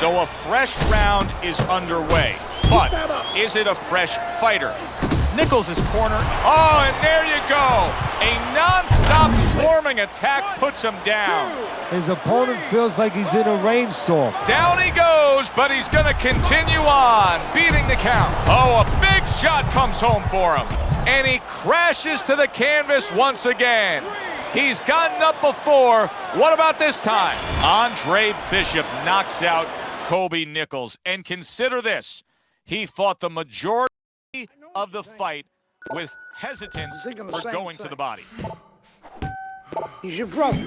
So a fresh round is underway, but is it a fresh fighter? Nichols' corner. Oh, and there you go. A non-stop swarming attack puts him down. His opponent feels like he's in a rainstorm. Down he goes, but he's going to continue on, beating the count. Oh, a big shot comes home for him. And he crashes to the canvas once again. He's gotten up before. What about this time? Andre Bishop knocks out Kobe Nichols. And consider this. He fought the majority of the fight with hesitance for going to the body. He's your brother.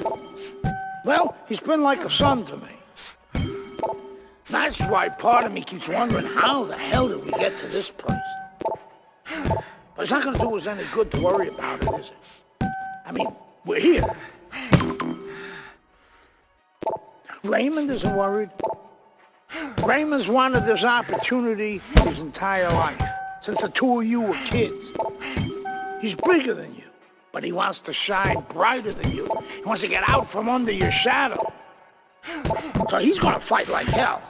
Well, he's been like a son to me. That's why part of me keeps wondering how the hell did we get to this place? But it's not going to do us any good to worry about it, is it? I mean, we're here. Raymond isn't worried. Raymond's wanted this opportunity his entire life, since the two of you were kids. He's bigger than you, but he wants to shine brighter than you. He wants to get out from under your shadow. So he's gonna fight like hell.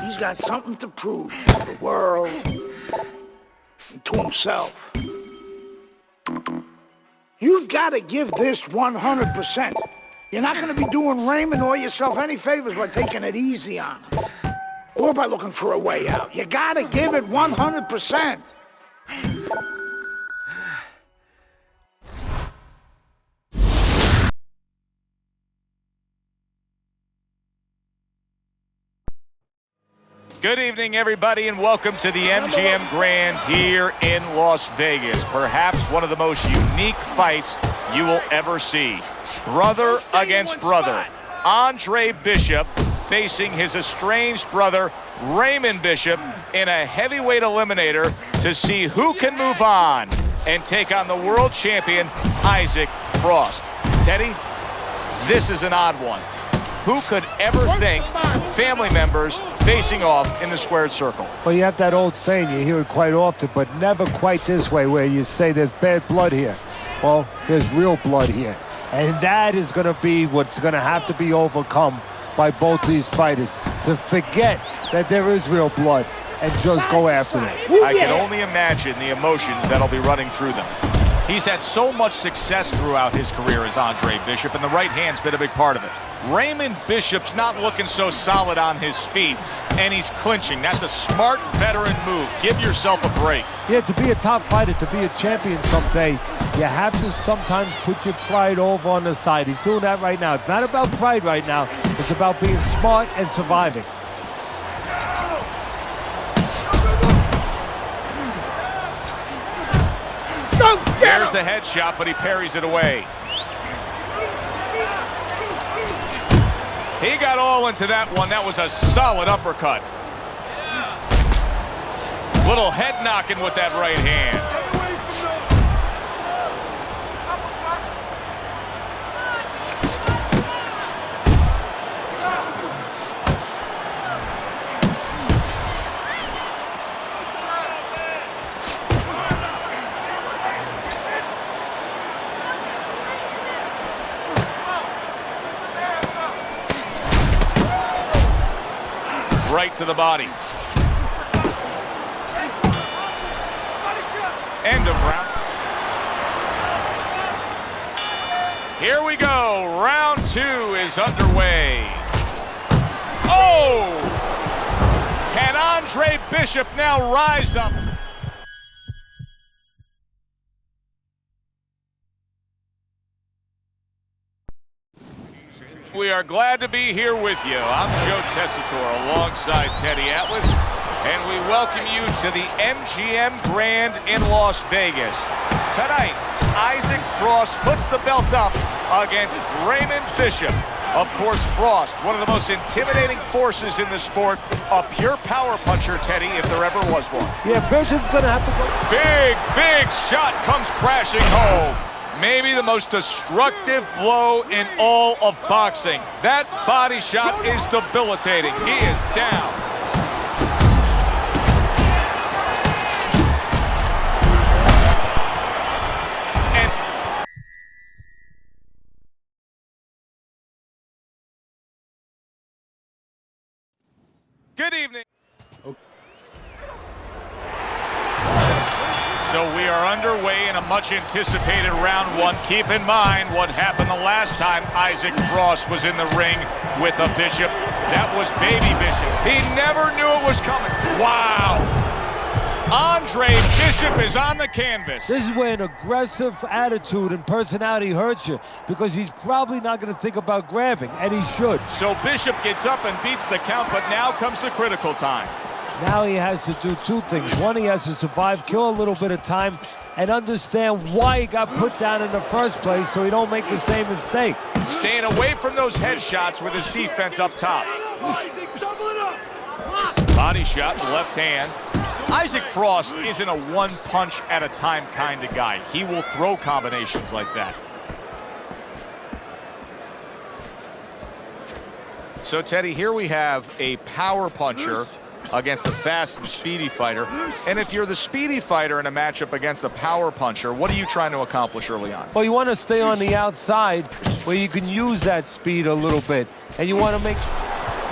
He's got something to prove to the world and to himself. You've got to give this 100%. You're not gonna be doing Raymond or yourself any favors by taking it easy on him, or by looking for a way out. You gotta give it 100%. Good evening, everybody, and welcome to the MGM Grand here in Las Vegas. Perhaps one of the most unique fights you will ever see. Brother against brother. Andre Bishop facing his estranged brother, Raymond Bishop, in a heavyweight eliminator to see who can move on and take on the world champion, Isaac Frost. Teddy, this is an odd one. Who could ever think family members facing off in the squared circle? Well, you have that old saying, you hear it quite often, but never quite this way, where you say there's bad blood here. Well, there's real blood here. And that is going to be what's going to have to be overcome by both these fighters, to forget that there is real blood and just go after them. I can only imagine the emotions that'll be running through them. He's had so much success throughout his career as Andre Bishop, and the right hand's been a big part of it. Raymond Bishop's not looking so solid on his feet, and he's clinching. That's a smart veteran move. Give yourself a break. Yeah, to be a top fighter, to be a champion someday, you have to sometimes put your pride over on the side. He's doing that right now. It's not about pride right now. It's about being smart and surviving. There's the headshot, but he parries it away. He got all into that one. That was a solid uppercut. Little head knocking with that right hand. Right to the body. End of round. Here we go. Round 2 is underway. Oh! Can Andre Bishop now rise up? We are glad to be here with you. I'm Joe Tessitore alongside Teddy Atlas, and we welcome you to the MGM Grand in Las Vegas. Tonight, Isaac Frost puts the belt up against Raymond Bishop. Of course, Frost, one of the most intimidating forces in the sport, a pure power puncher, Teddy, if there ever was one. Yeah, Bishop's going to have to go. Big shot comes crashing home. Maybe the most destructive blow in all of boxing. That body shot is debilitating. He is down. And good evening. So we are underway in a much-anticipated round 1. Keep in mind what happened the last time Isaac Frost was in the ring with a Bishop. That was baby Bishop. He never knew it was coming. Wow! Andre Bishop is on the canvas. This is where an aggressive attitude and personality hurts you, because he's probably not going to think about grabbing, and he should. So Bishop gets up and beats the count, but now comes the critical time. Now he has to do 2 things. One, he has to survive, kill a little bit of time, and understand why he got put down in the first place so he don't make the same mistake. Staying away from those headshots with his defense up top. Body shot, left hand. Isaac Frost isn't a one-punch at a time kind of guy. He will throw combinations like that. So, Teddy, here we have a power puncher against a fast and speedy fighter. And if you're the speedy fighter in a matchup against a power puncher, what are you trying to accomplish early on? Well, you want to stay on the outside where you can use that speed a little bit. And you want to make...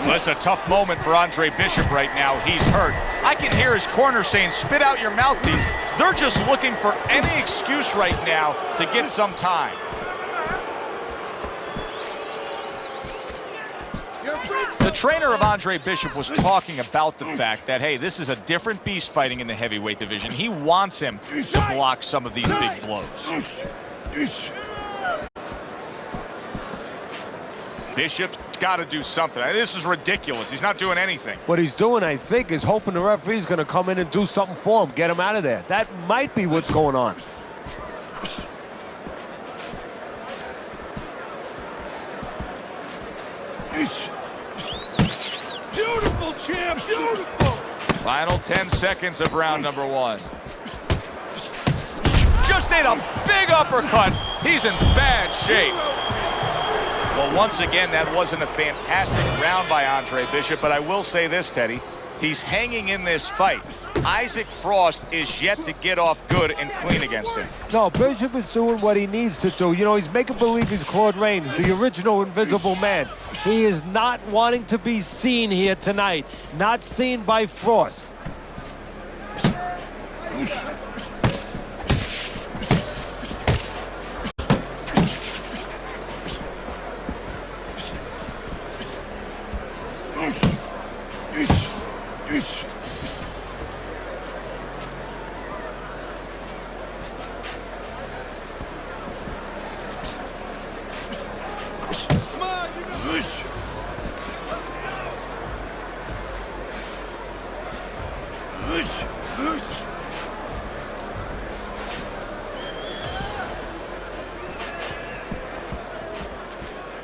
Well, it's a tough moment for Andre Bishop right now. He's hurt. I can hear his corner saying, spit out your mouthpiece. They're just looking for any excuse right now to get some time. The trainer of Andre Bishop was talking about the fact that, hey, this is a different beast fighting in the heavyweight division. He wants him to block some of these big blows. Bishop's got to do something. This is ridiculous. He's not doing anything. What he's doing, I think, is hoping the referee's going to come in and do something for him, get him out of there. That might be what's going on. Beautiful, champ, beautiful. Final 10 seconds of round number 1. Just ate a big uppercut. He's in bad shape. Well, once again, that wasn't a fantastic round by Andre Bishop, but I will say this, Teddy. He's hanging in this fight. Isaac Frost is yet to get off good and clean against him. No, Bishop is doing what he needs to do. You know, he's making believe he's Claude Rains, the original Invisible Man. He is not wanting to be seen here tonight. Not seen by Frost.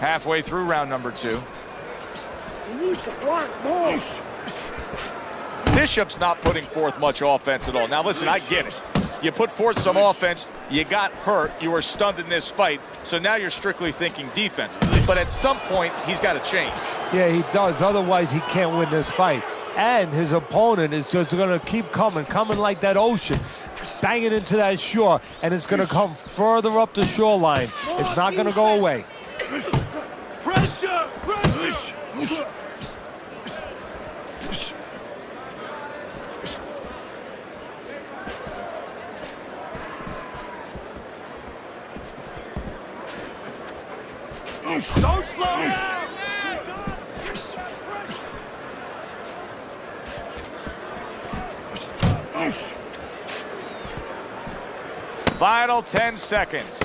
Halfway through round number 2. Bishop's not putting forth much offense at all. Now listen, I get it. You put forth some offense, you got hurt, you were stunned in this fight, so now you're strictly thinking defense. But at some point, he's got to change. Yeah, he does. Otherwise, he can't win this fight. And his opponent is just going to keep coming like that ocean, banging into that shore, and it's going to come further up the shoreline. It's not going to go away. Pressure! Pressure! Don't slow down! Final 10 seconds.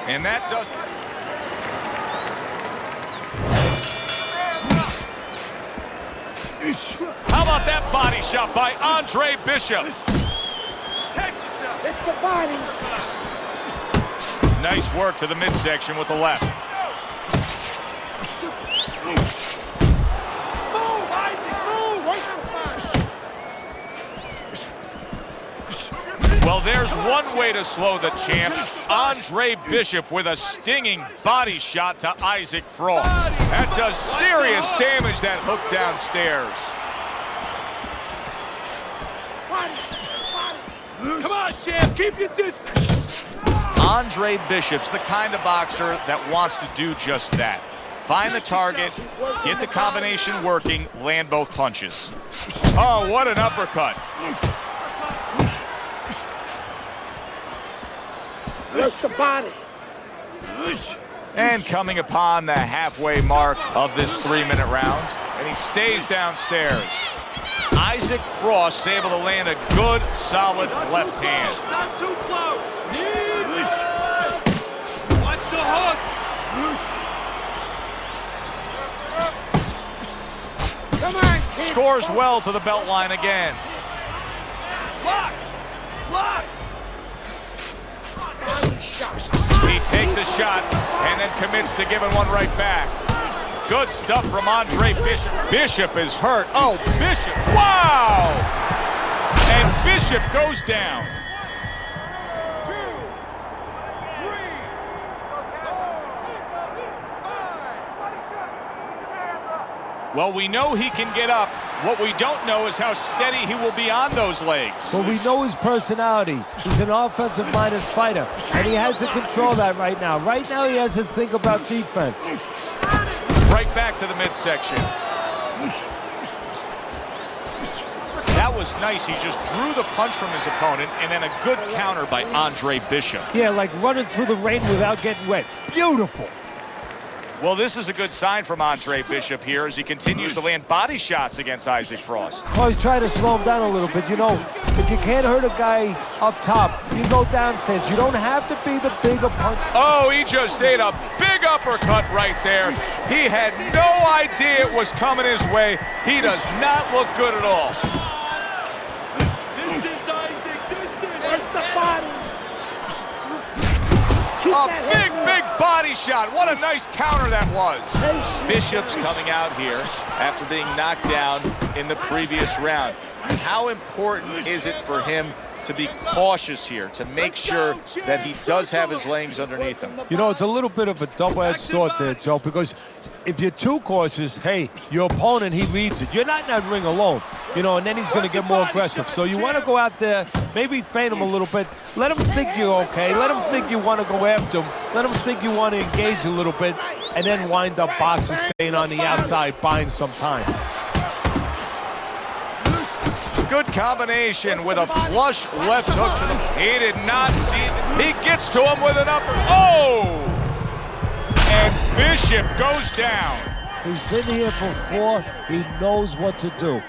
And that does... How about that body shot by Andre Bishop? Catch yourself! Hit the body. Nice work to the midsection with the left. Move, Isaac, move! Well, there's one way to slow the champ. Andre Bishop with a stinging body shot to Isaac Frost. That does serious damage, that hook downstairs. Come on, champ, keep your distance. Andre Bishop's the kind of boxer that wants to do just that. Find the target, get the combination working, land both punches. Oh, what an uppercut. Lift the body. And coming upon the halfway mark of this 3-minute round, and he stays downstairs. Isaac Frost is able to land a good, solid left hand. Not too close. Watch the hook. Come on, kid. Scores well to the belt line again. Block. Block. He takes a shot and then commits to giving one right back. Good stuff from Andre Bishop. Bishop is hurt. Oh, Bishop. Wow! And Bishop goes down. 2, 3, 4, 5. Well, we know he can get up. What we don't know is how steady he will be on those legs. But we know his personality. He's an offensive-minded fighter, and he has to control that right now. Right now, he has to think about defense. Right back to the midsection. That was nice. He just drew the punch from his opponent, and then a good counter by Andre Bishop. Yeah, like running through the rain without getting wet. Beautiful. Well, this is a good sign from Andre Bishop here as he continues to land body shots against Isaac Frost. Oh, he's trying to slow him down a little bit. You know, if you can't hurt a guy up top, you go downstairs. You don't have to be the bigger punch. Oh, he just ate a big uppercut right there. He had no idea it was coming his way. He does not look good at all. A big, big body shot. What a nice counter that was. Bishop's coming out here after being knocked down in the previous round. How important is it for him to be cautious here, to make sure that he does have his legs underneath him? You know, it's a little bit of a double-edged sword there, Joe, because if you're too cautious, hey, your opponent, he reads it. You're not in that ring alone, you know, and then he's going to get more aggressive. So you want to go out there, maybe feint him a little bit. Let him think you're okay. Let him think you want to go after him. Let him think you want to engage a little bit, and then wind up boxing, staying on the outside, buying some time. Good combination with a flush left hook to the... He did not see it. He gets to him with an upper... Oh! And Bishop goes down. He's been here before. He knows what to do.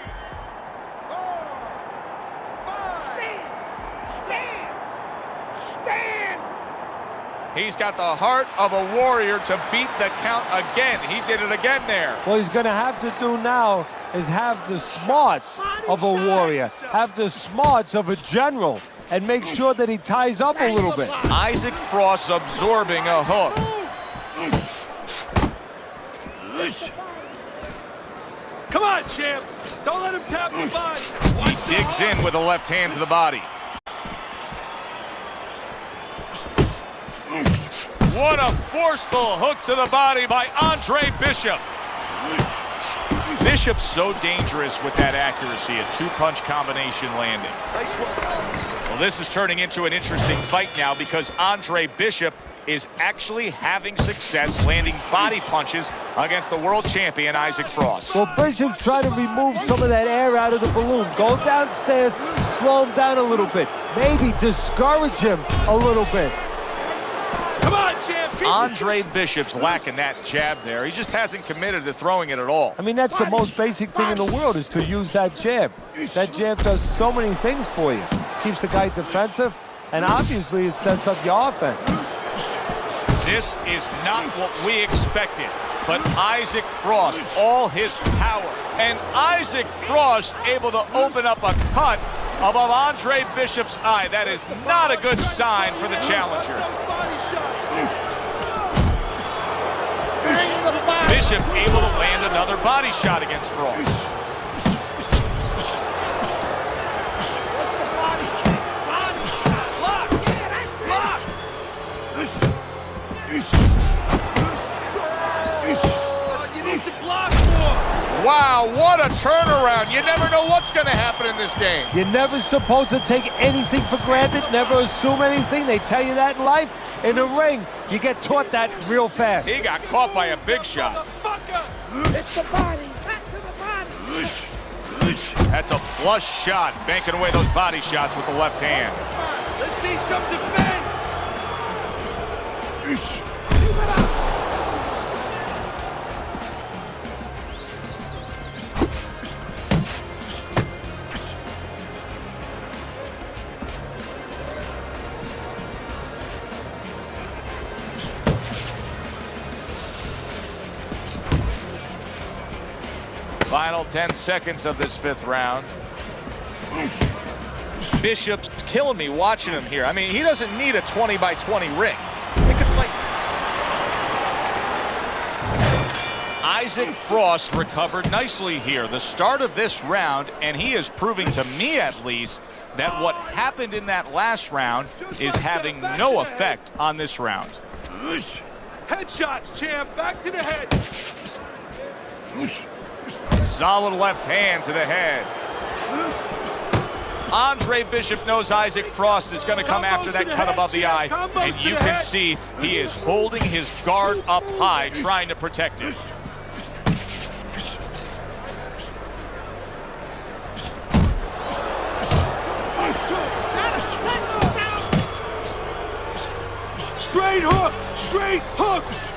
He's got the heart of a warrior to beat the count again. He did it again there. What he's going to have to do now is have the smarts of a warrior, have the smarts of a general, and make sure that he ties up a little bit. Isaac Frost absorbing a hook. Come on, champ. Don't let him tap the body. He digs in with a left hand to the body. What a forceful hook to the body by Andre Bishop. Bishop's so dangerous with that accuracy, a two-punch combination landing. Well, this is turning into an interesting fight now because Andre Bishop is actually having success landing body punches against the world champion, Isaac Frost. Well, Bishop's trying to remove some of that air out of the balloon. Go downstairs, slow him down a little bit. Maybe discourage him a little bit. Come on, champ. Andre Bishop's lacking that jab there. He just hasn't committed to throwing it at all. I mean, that's the most basic thing in the world is to use that jab. That jab does so many things for you. Keeps the guy defensive, and obviously it sets up your offense. This is not what we expected, but Isaac Frost, all his power, and Isaac Frost able to open up a cut above Andre Bishop's eye. That is not a good sign for the challenger. Bishop able to land another body shot against Frost. Wow, what a turnaround. You never know what's going to happen in this game. You're never supposed to take anything for granted, never assume anything. They tell you that in life. In the ring, you get taught that real fast. He got caught by a big shot. It's the body. Back to the body. That's a flush shot, banking away those body shots with the left hand. Let's see some defense. Final 10 seconds of this fifth round. Bishop's killing me watching him here. I mean, he doesn't need a 20-by-20 ring. They could fight. Isaac Frost recovered nicely here. The start of this round, and he is proving to me at least that what happened in that last round is having no effect on this round. Headshots, champ. Back to the head. Solid left hand to the head. Andre Bishop knows Isaac Frost is going to come after that cut above the eye, and you can see he is holding his guard up high, trying to protect it. Straight hook! Straight hooks!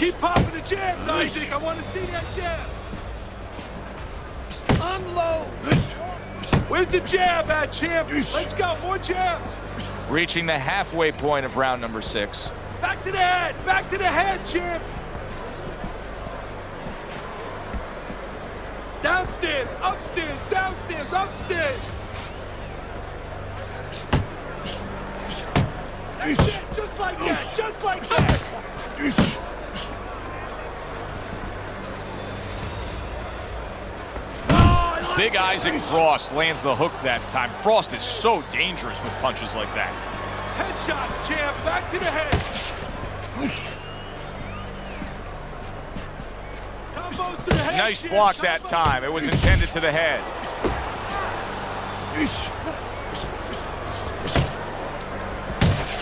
Keep popping the jabs, Isaac. I want to see that jab. Unload. Where's the jab at, champ? Let's go, more jabs. Reaching the halfway point of round number 6. Back to the head, champ. Downstairs, upstairs, downstairs, upstairs. That's it, just like that, just like that. Big Isaac Frost lands the hook that time. Frost is so dangerous with punches like that. Headshots, champ, back to the head. Combos to the head. Nice champ. block that time. It was intended to the head.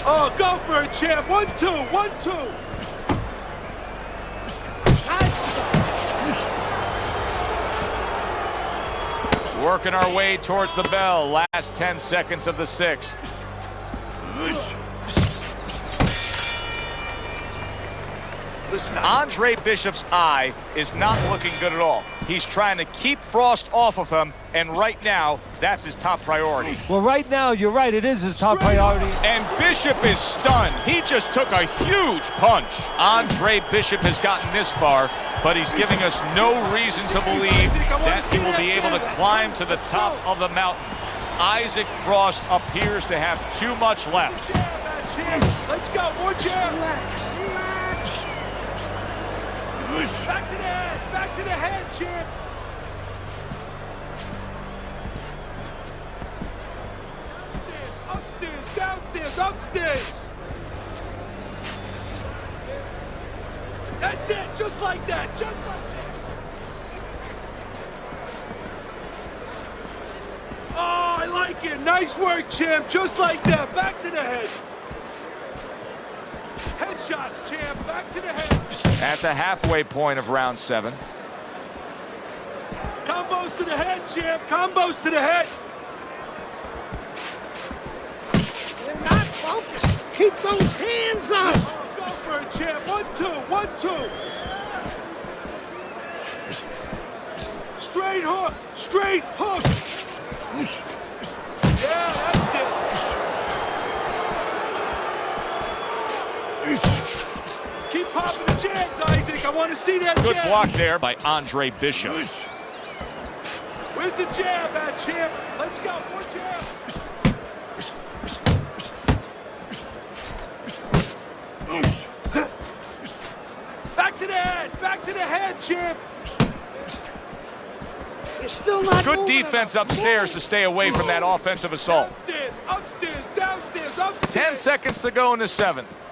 Oh, go for it, champ. 1-2, 1-2. Working our way towards the bell. Last 10 seconds of the 6th. Listen, Andre Bishop's eye is not looking good at all. He's trying to keep Frost off of him, and right now, that's his top priority. Well, right now, you're right. It is his top priority. And Bishop is stunned. He just took a huge punch. Andre Bishop has gotten this far, but he's giving us no reason to believe that he will be able to climb to the top of the mountain. Isaac Frost appears to have too much left. let's go, more jab. Back to the head, champ. Upstairs, downstairs, upstairs. That's it, just like that, just like that. Oh, I like it. Nice work, champ. Just like that. Back to the head. Headshots, champ. Back to the head. At the halfway point of round 7. Combos to the head, champ. Combos to the head. You're not focused. Keep those hands up. Go for it, champ. 1-2, 1-2. Straight hook. Straight hook. Yeah, that's it. Keep popping the jabs, Isaac. I want to see that Good jab. block there by Andre Bishop. Where's the jab at, champ? Let's go. More jab. Back to the head. Back to the head, champ. You're still not Good moving defense enough. upstairs to stay away from that offensive assault. Upstairs, upstairs, downstairs, upstairs. 10 seconds to go in the 7th.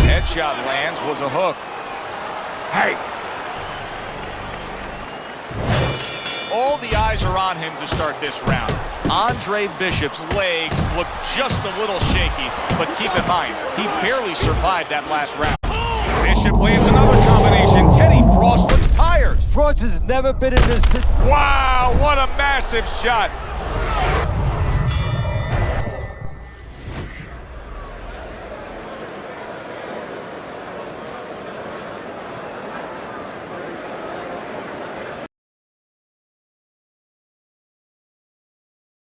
Headshot lands, was a hook. Hey. All the eyes are on him to start this round. Andre Bishop's legs look just a little shaky, but keep in mind, he barely survived that last round. Bishop lands another combination. Teddy Frost looks tired. Frost has never been in this situation. Wow, what a massive shot.